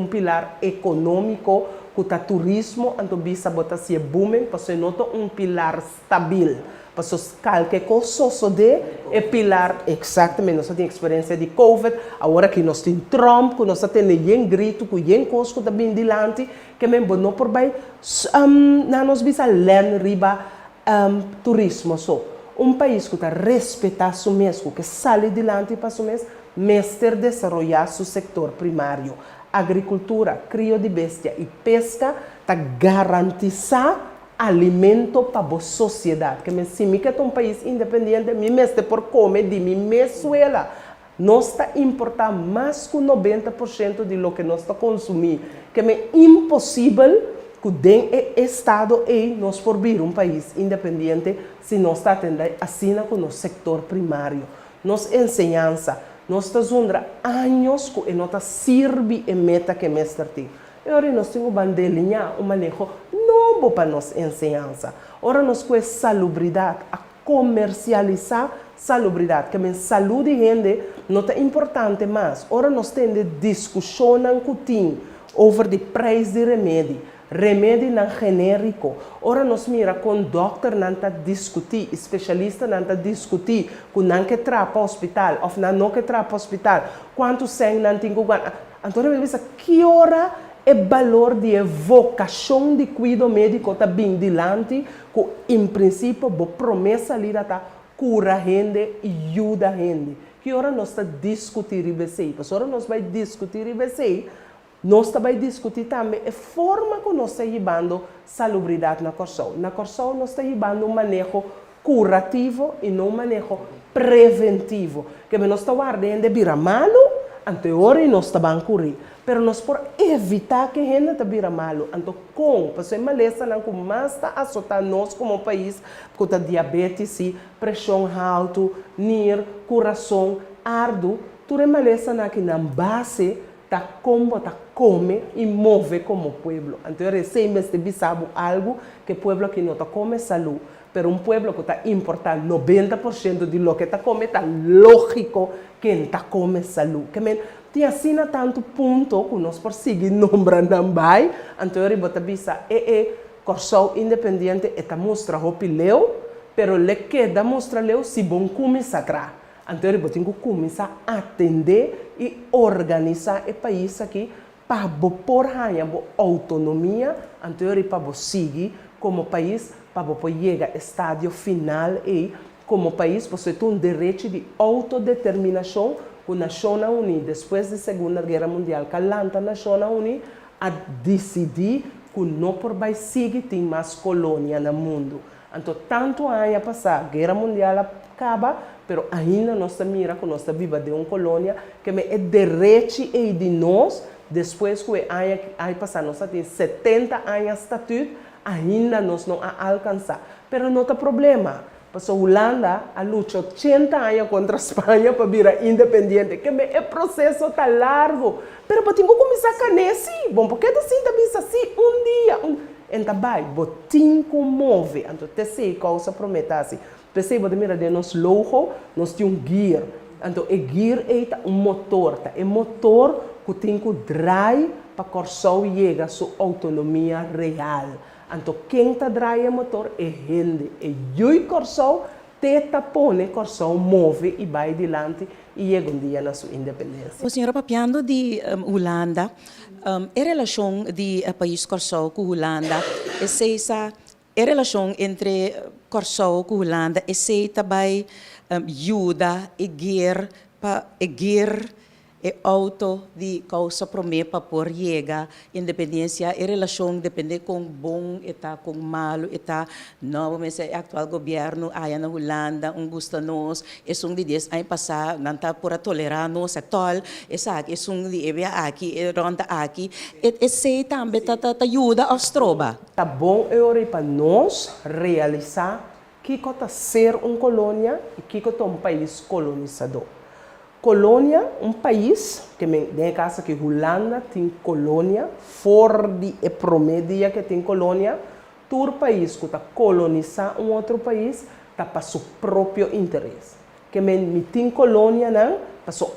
S6: pilar econômico que está turismo, então bisa botar se booming, porque nota pilar estável, porque qualquer coisa só de pilar exatamente. Nós temos experiência de COVID, agora que nós temos Trump, que nós temos yen grito, que yen coisa que está bem dilante, que mesmo não por bem, nós bisa len riba turismo só. País que está respetar seu mesmo, que sai adiante para seu mesmo, mestre desenvolver seu setor primário. Agricultura, crio de bestia e pesca, está garantizar alimento para a sociedade. Que se me quer país independente, me mestre por comer de mim mesmo ela. Nós está importar mais que 90% de lo que nós está consumir, que é impossível que den Estado e nós por vir um país independente se nós está atendendo assim com o sector primário. Nossa ensinança, nós estamos anos que nós serve e meta que mestre tem. E agora nós temos bandelinha, um manejo novo para nossa ensinança. Agora nós com salubridade, a comercializar salubridade, que é saúde de gente não é importante mais. Agora nós temos discussão over the preço de remédio não genérico. Ora nós mira com doctor não tá discutir, especialista não tá discutir, com não que trapa hospital, ou não que trapa hospital, quanto sangue não tem que guardar. Então eu penso que hora é valor de vocação de cuidado médico tá bem dilante, que em princípio a promessa ali tá cura a gente e ajuda a gente. Que hora nós tá discutir e ver ora nós vai discutir e ver nós também discutir também a forma que nós estamos levando salubridade na Corsão. Na Corsão nós estamos levando um manejo curativo e não um manejo preventivo. Que nós estamos ardendo de vira malo, anterior nós estamos curir. Mas nós por evitar que a gente te vira malo. Então, porque a maleza não mais está assustar nós como país, porque a diabetes, pressão alta, NIR, coração, ardo, tudo é maleza que na base tá come e move como pueblo. Então, recebemos de sabe algo que o pueblo que não tá come saúde, pero um pueblo que está importando 90% de lo que está come, tá lógico que está come saúde. Que tem assim tanto ponto que nós por seguir nombrando também, então eu bota bisa Corsão independente está mostra opileu, pero le queda mostra leu se bom começar atrás. Então, eu tenho que começar a atender e organizar o país aqui para pôr a autonomia, então, para seguir como país, para chegar ao estádio final e, como país, você tem direito de autodeterminação com a Nações Unidas, depois da Segunda Guerra Mundial, calanta a Nações Unidas a decidir que não por vai seguir tem mais colônia no mundo. Então, tanto anos passar, a Guerra Mundial acaba, pero ainda nós mira que nós viva de uma colônia que é direito de nós, depois que aí passar nós tem 70 anos de estatuto, ainda nós não alcançar. Pero não tem problema, porque a Holanda a luta 80 anos contra a Espanha para virar independente, que é processo tá largo, pero tem que começar com nesse, bom, porque assim também assim dia, então vai, tem que mover, então te sei causa promete perceba de mira de nos logo, nós temos gear. Então, o gear é um motor. É motor que tem que drive para que o Corsão chegue à sua autonomia real. Então, quem está drive o motor é gente. E o Corsão tenta põe, o Corsão move e vai adiante e chega dia na sua independência.
S1: O senhor papiando de Holanda, a relação de país Corsão com Holanda, essa a relação entre Corsão e Holanda é também ajuda a guiar para e auto de causa promessa para por chegar independência e relação depende com bom e com malo e não mas o atual governo aí na Holanda gusta nós é de 10 anos passar não está por tolerar nós atol essa é de evia aqui e ronda aqui e também ajuda a Ostroba.
S6: Tá bom é para nós realizar que está ser colônia e que é país colonizador. Colônia, país, que nem caso que Holanda tem colônia, fora de promédio que tem colônia, todo país que está colonizar outro país, está para seu próprio interesse. Que me tem colônia, não, para seu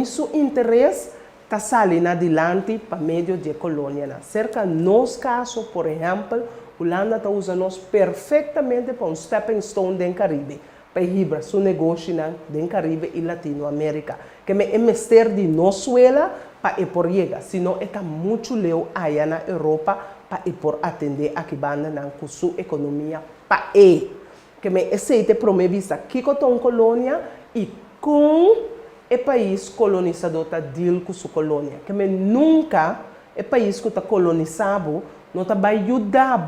S6: seu interesse, está saindo adiante para meio de colônia. Não. Cerca nos casos, por exemplo, Holanda está usando perfeitamente para stepping stone do Caribe. Para ir seu negócio no Caribe e Latinoamérica. Que é mestre de Venezuela para ir por chegar. Senão, está muito leu aí na Europa para ir por atender a que banda com sua economia para ir. Que é esse promessa que com colônia e com o país colonizador está deal com sua colônia. Que nunca o país que está colonizado não está ajudar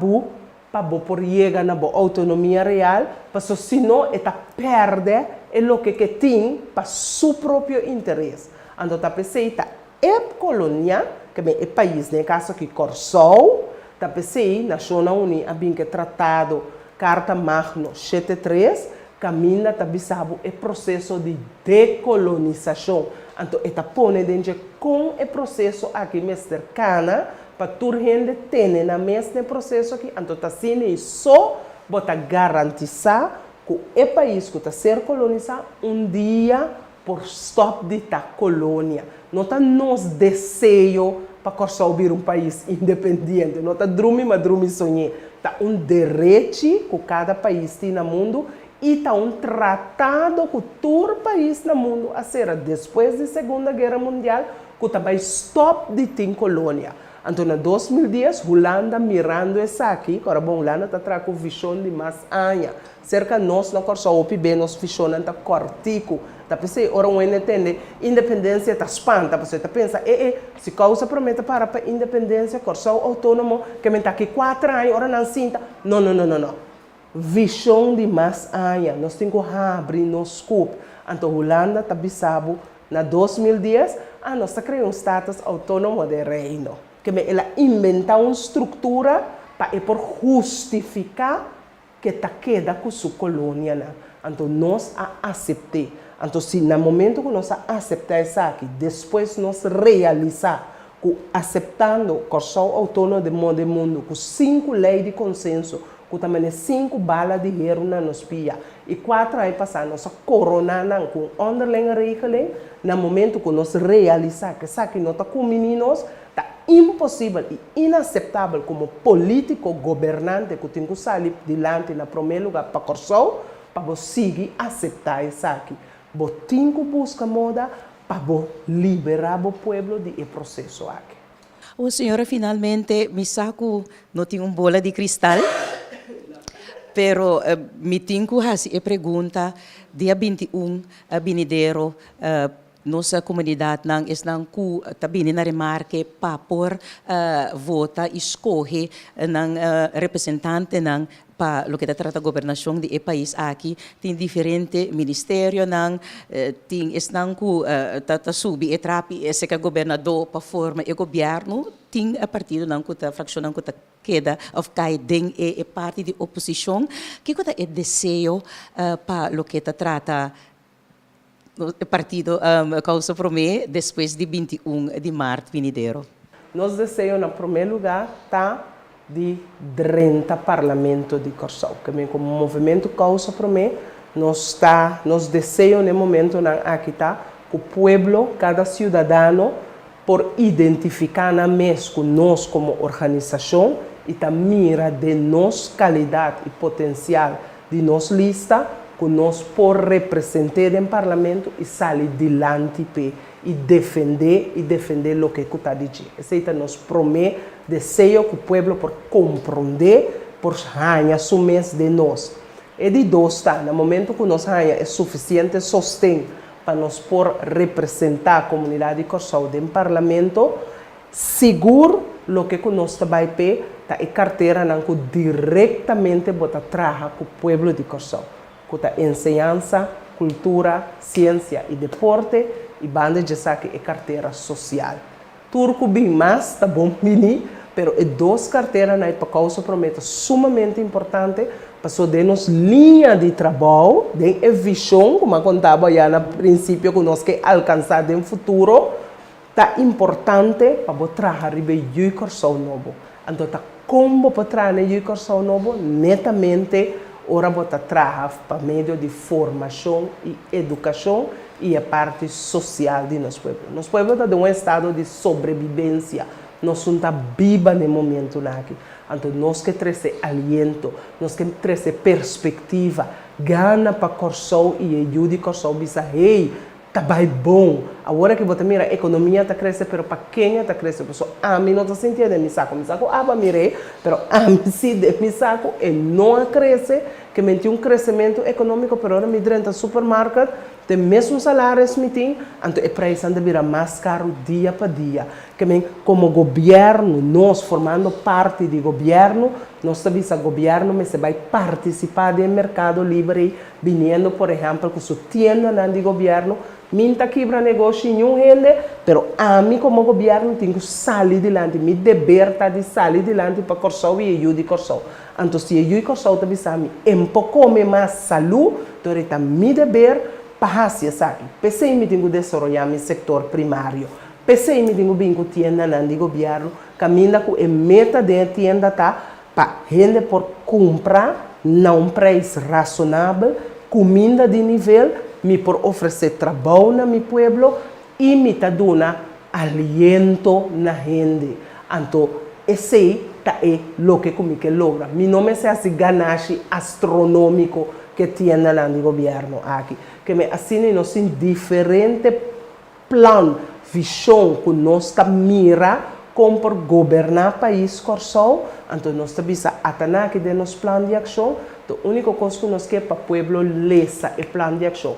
S6: para por chegar na autonomia real, porque senão está perde é o que tem para seu próprio interesse. Então, tá pensei, tá é colônia, que é o país, né, caso que Corsol, tá pensei, Nações Unidas, bem que tratado, Carta Magna 73, caminha, tá bisabo, é processo de decolonização. Então, está pondo dentro com o processo aqui mais cercano, para toda gente ter na mesmo processo aqui. Então, está sendo só para garantizar que o país que está sendo colonizado dia por stop de ta colônia. Não está nos desejo para construir um país independente. Não está dormindo, mas dormir sonhar. Está direito que cada país tem no mundo e está tratado com todo país no mundo a ser depois da Segunda Guerra Mundial que também stop de ter colônia. Então, em 2010, Holanda mirando isso aqui, agora bom, Holanda está trazendo visão de mais anos. Cerca de nós, não corso o PIB, nós visão está cortico. Tá pensando, ora um entende, independência está espanta, você tá pensa, se causa promete para a independência, corso autônomo, que me está aqui 4 anos, ora não sinta. Não. Visão de mais anos, nós temos que abrir nos scoop. Então, Holanda está bisabo, na 2010, nós está criando um status autônomo de reino. Que ela inventa uma estrutura para justificar que está queda com sua colônia. Então, nós aceitamos. Então, se no momento que nós aceitamos isso aqui, depois nós realizar, aceitando o Corso Autônomo do Mundo, com 5 leis de consenso, com também 5 balas de hierro na nos pia, e 4 anos passados, nós coronamos com underline regeling, no momento que nós realizar, que isso aqui não está com meninos, está impossível e inaceitável como político governante que tem que sair adiante na primeiro lugar para Corso, para você seguir aceitar isso aqui. Você tem que buscar moda para liberar o povo do processo aqui.
S1: O senhora finalmente me saco não tem uma bola de cristal, pero me tenho que pergunta dia 21 vindeiro nossa comunidade não está com também na remarque para por vota escolher não representante não para o que trata a governação do país aqui tem diferente ministério não tem estão com tata subi e trapi esse que governador para forma e governo tem a partido não com a fração não com a queda of kaiden e parte de oposição que é desejo para o que trata o partido causa promê depois de 21 de março vindouro.
S6: Nós desejamos, em primeiro lugar, de 30 parlamento de Corso, que como movimento causa promê, nós desejamos no momento aqui que o povo, cada cidadão, por identificar na mês com nós como organização e mira de nossa qualidade e potencial de nossa lista, que nós por representar no parlamento e sair dilante e defender o que está dizendo. Esse nos promete desejo que o povo por compreender, por ganhar o mês de nós. E de dois, no momento que nós ganhamos é suficiente sostém para nós por representar a comunidade de Corso no parlamento, seguro o que nós vai ter é carteira que diretamente bota traga com o povo de Corso. Com a ensinança, cultura, ciência e deporte, e banda de saque e carteira social. Turco bem mais, tá bom, mini, pero é 2 carteiras na causa promete sumamente importante para podermos linha de trabalho, de visão, como eu contava já no princípio, que nós queremos alcançar no futuro, tá importante para trabalhar em Corso Novo. Então, tá como para trabalhar em Corso Novo, netamente, ora bota trabalhar para meio de formação e educação e a parte social de nosso povo. Nosso povo está em um estado de sobrevivência. Nós não estamos vivos no momento aqui. Então, nós que trazer aliento, nós que trazer perspectiva, gana para Corso e ajude Corso, bisa, hey, tá bem bom. Agora que você mira, a economia está crescendo, pero para quem está crescendo? So, a mim não está sentindo de mi saco aba mirei, pero a mim sim de mi saco e não cresce, que me tem crescimento econômico, pero agora me dentro do supermercado, tem mesmo salários me tem, então o preço anda vira mais caro dia para dia. Que me, como governo, nós formando parte do governo, nós sabemos que o governo se vai participar do mercado livre, vindo, por exemplo, com sua tienda do governo, minta quebra negócio em rende, pero a mim como governo tenho que sair adiante, me dever tá de sair adiante para Corsau e eu de Corsau. Então se eu e Corsau também sabe, um pouco mais saúde, então é me dever para fazer sabe. Pensei me tenho que desenvolver meu setor primário. Pensei me tenho que tienda do governo, caminha com a meta da tienda tá para rende por comprar não preço razonável, comida de nível me por oferecer trabalho na meu pueblo e me tá dando aliento na gente. Então, esse é o que comigo logra. Mi não me se assim ganache astronômico que tem no governo aqui. Que me assim nós tem diferente plano, visão que nós tá mira como por governar o país Corsau. Então, nós estamos atendendo aqui de nosso plano de ação. A única coisa que nós queremos para o pueblo lesa é plano de ação.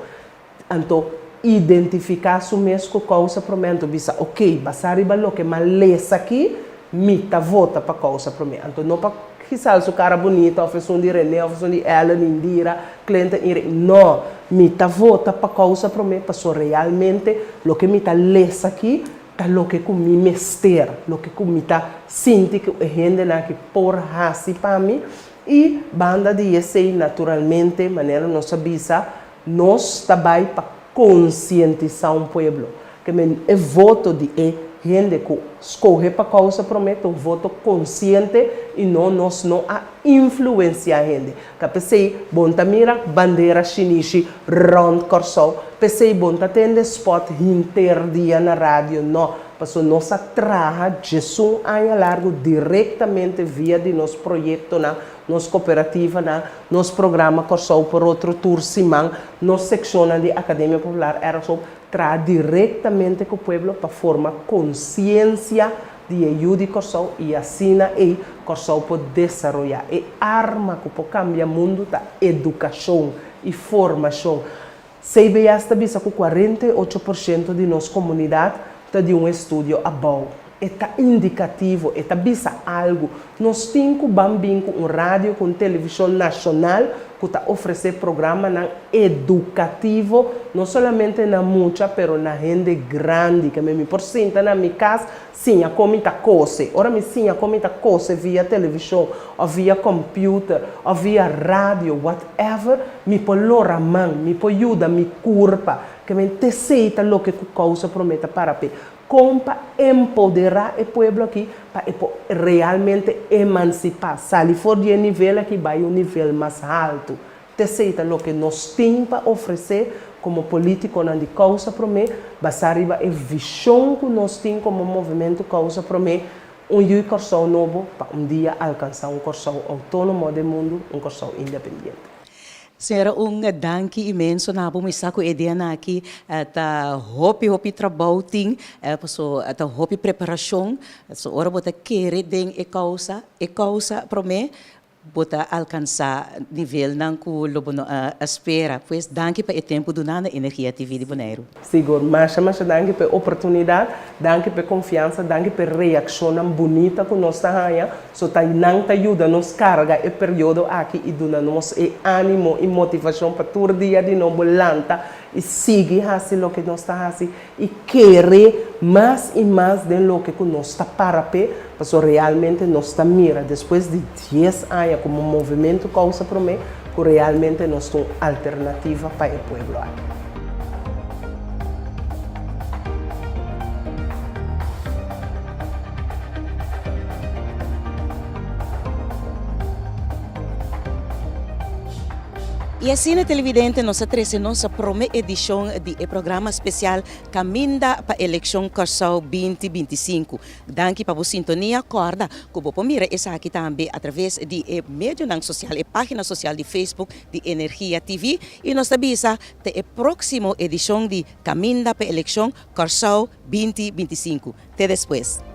S6: Então, identificar o mesmo causa para mim. Então, ok, basar riba lo que mas lesa aqui, mita vota para causa para mim. Então, não para quizás o cara bonito, a ofereção de René, a ofereção de Ellen, Indira, cliente, não. Mita vota para causa para mim, para realmente lo que mita lesa aqui, tá lo que com mi mester, lo que com mita sinti que a gente na que por hasi para mim. E banda de esse naturalmente, maneira nossa bisa, nós também para conscientizar um povo. Que é voto de gente que escolhe para causa promete um voto consciente e não nós não a influenciar a gente. Que pensei, bom mira bandeira chinesa round Corsau, pensei bom tende spot interdia na rádio, não. Porque nós trabalhamos Jesus ano largo diretamente via de nosso projeto, nossa cooperativa, nosso programa Corsau por outro tour Simão, nossa secção de Academia Popular era só trabalhar diretamente com o povo para formar consciência de ajuda de Corsau e assim aí Corsau pode desenvolver. É arma que pode cambiar o mundo da educação e formação. CBA está vista que 48% de nossa comunidade está de um estudo above. Está indicativo, está vista algo. Nós temos um rádio com televisão nacional que está oferecendo programa educativo, não somente na muita, mas na gente grande, que me por cento na minha casa, sim, a comida coisa. Ora, me sim, a comida coisa via televisão, ou via computer, ou via rádio, whatever, me por lora mão, me por ajuda, me curpa, que me teceita o que causa prometa para pé. Como para empoderar o povo aqui, para realmente emancipar. Se for de nível aqui, vai um nível mais alto. Terceira, o que nós temos para oferecer como político de causa para mim, basar a visão que nós temos como movimento causa para mim, Corsau novo, para dia alcançar Corsau autônomo do mundo, Corsau independente.
S1: Senhora, danke imenso na po misa ko ideia na aqui ta hopi trabalho ting so ta hopi preparação so ora bota querer den e causa para mim bota alcançar nível não que o lobo espera. Pois danke para o tempo do nada energia TV de Bonaire.
S6: Seguro, mas danke pela oportunidade, danke pela confiança, danke pela reação bonita que nós temos. So tá não te ajuda nos carga e período aqui e dona nos e ânimo e motivação para todo dia de novo lanta e seguir assim o que nós está assim e querer mais e mais de lo que nós está para pé, porque realmente nós está mira depois de 10 anos como movimento causa para mim, que realmente nós temos alternativa para o povo aqui.
S1: E assim, televidente, nós trazemos nossa primeira edição do programa especial Caminda para a Eleição Corsal 2025. Danke para a sintonia, corda, que você mira essa aqui também através de mídia social e página social de Facebook de Energia TV. E nós avisa que a próxima edição de Caminda para a Eleição Corsal 2025. Até depois.